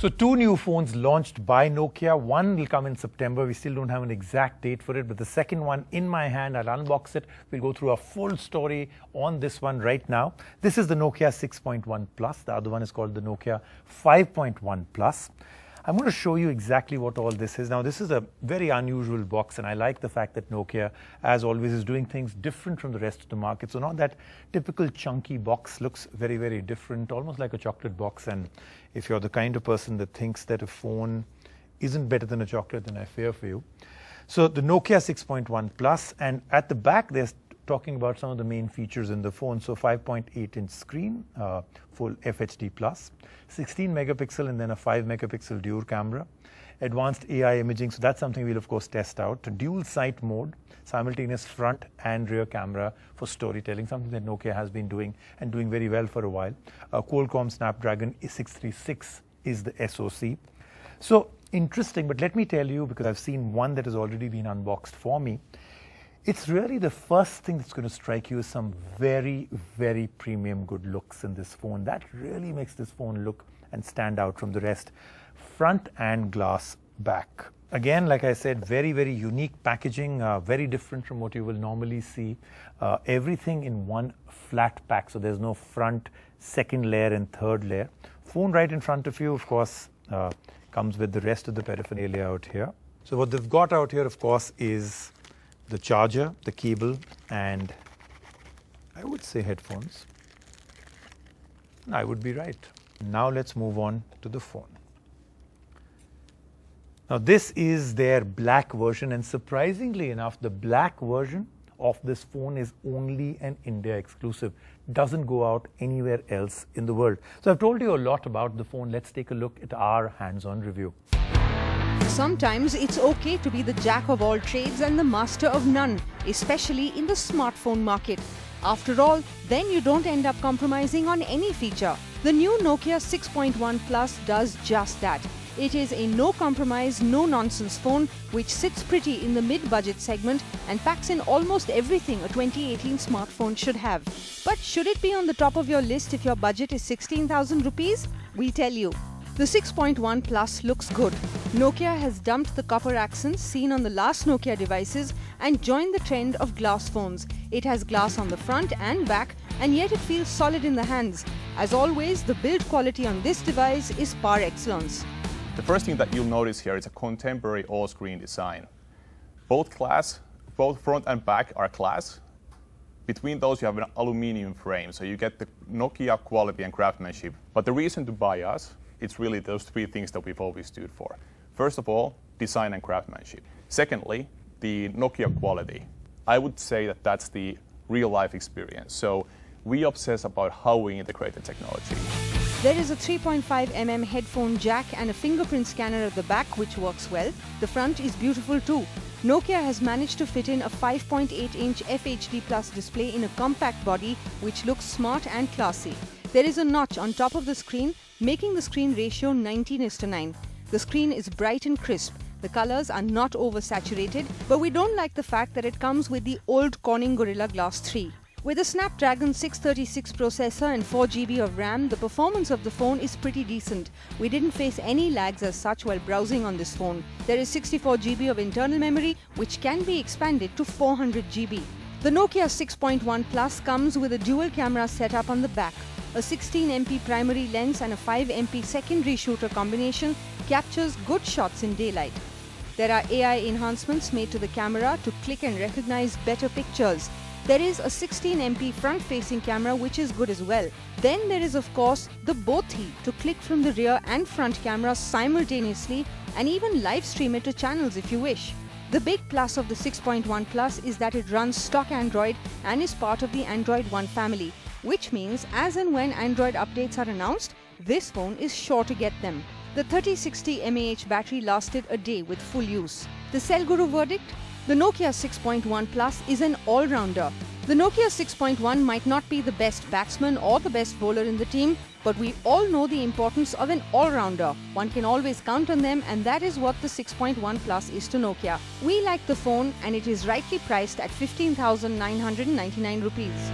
So 2 new phones launched by Nokia. One will come in September. We still don't have an exact date for it, but the second one in my hand, I'll unbox it. We'll go through a full story on this one right now. This is the Nokia 6.1 Plus. The other one is called the Nokia 5.1 Plus. I'm going to show you exactly what all this is. Now, this is a very unusual box, and I like the fact that Nokia, as always, is doing things different from the rest of the market. So not that typical chunky box, looks very, very different, almost like a chocolate box. And if you're the kind of person that thinks that a phone isn't better than a chocolate, then I fear for you. So the Nokia 6.1 Plus, and at the back, there's talking about some of the main features in the phone. So 5.8-inch screen, full FHD plus, 16 megapixel and then a 5 megapixel dual camera, advanced AI imaging. So that's something we'll of course test out. Dual sight mode, simultaneous front and rear camera for storytelling, something that Nokia has been doing and doing very well for a while. Qualcomm Snapdragon 636 is the SoC. So interesting, but let me tell you, because I've seen one that has already been unboxed for me, it's really the first thing that's going to strike you as some very, very premium good looks in this phone. That really makes this phone look and stand out from the rest. Front and glass back. Again, like I said, very, very unique packaging, very different from what you will normally see. Everything in one flat pack, so there's no front, second layer and third layer. Phone right in front of you, of course, comes with the rest of the paraphernalia out here. So what they've got out here, of course, is the charger, the cable, and I would say headphones. I would be right. Now let's move on to the phone. Now this is their black version, and surprisingly enough, the black version of this phone is only an India exclusive. Doesn't go out anywhere else in the world. So I've told you a lot about the phone. Let's take a look at our hands-on review. Sometimes it's okay to be the jack of all trades and the master of none, especially in the smartphone market. After all, then you don't end up compromising on any feature. The new Nokia 6.1 Plus does just that. It is a no-compromise, no-nonsense phone which sits pretty in the mid-budget segment and packs in almost everything a 2018 smartphone should have. But should it be on the top of your list if your budget is 16,000 rupees? We'll tell you. The 6.1 Plus looks good. Nokia has dumped the copper accents seen on the last Nokia devices and joined the trend of glass phones. It has glass on the front and back, and yet it feels solid in the hands. As always, the build quality on this device is par excellence. The first thing that you'll notice here is a contemporary all-screen design. Both front and back are glass. Between those you have an aluminium frame, so you get the Nokia quality and craftsmanship. But the reason to buy us, it's really those 3 things that we've always stood for. First of all, design and craftsmanship. Secondly, the Nokia quality. I would say that that's the real-life experience. So we obsess about how we integrate the technology. There is a 3.5mm headphone jack and a fingerprint scanner at the back, which works well. The front is beautiful too. Nokia has managed to fit in a 5.8-inch FHD Plus display in a compact body, which looks smart and classy. There is a notch on top of the screen, making the screen ratio 19:9. The screen is bright and crisp. The colors are not oversaturated, but we don't like the fact that it comes with the old Corning Gorilla Glass 3. With a Snapdragon 636 processor and 4 GB of RAM, the performance of the phone is pretty decent. We didn't face any lags as such while browsing on this phone. There is 64 GB of internal memory, which can be expanded to 400 GB. The Nokia 6.1 Plus comes with a dual camera setup on the back. A 16MP primary lens and a 5MP secondary shooter combination captures good shots in daylight. There are AI enhancements made to the camera to click and recognize better pictures. There is a 16MP front-facing camera which is good as well. Then there is of course the BOTHIE to click from the rear and front cameras simultaneously and even live stream it to channels if you wish. The big plus of the 6.1 Plus is that it runs stock Android and is part of the Android One family, which means as and when Android updates are announced, this phone is sure to get them. The 3060 mAh battery lasted a day with full use. The Cell Guru verdict? The Nokia 6.1 Plus is an all-rounder. The Nokia 6.1 might not be the best batsman or the best bowler in the team, but we all know the importance of an all-rounder. One can always count on them, and that is what the 6.1 Plus is to Nokia. We like the phone, and it is rightly priced at 15,999 rupees.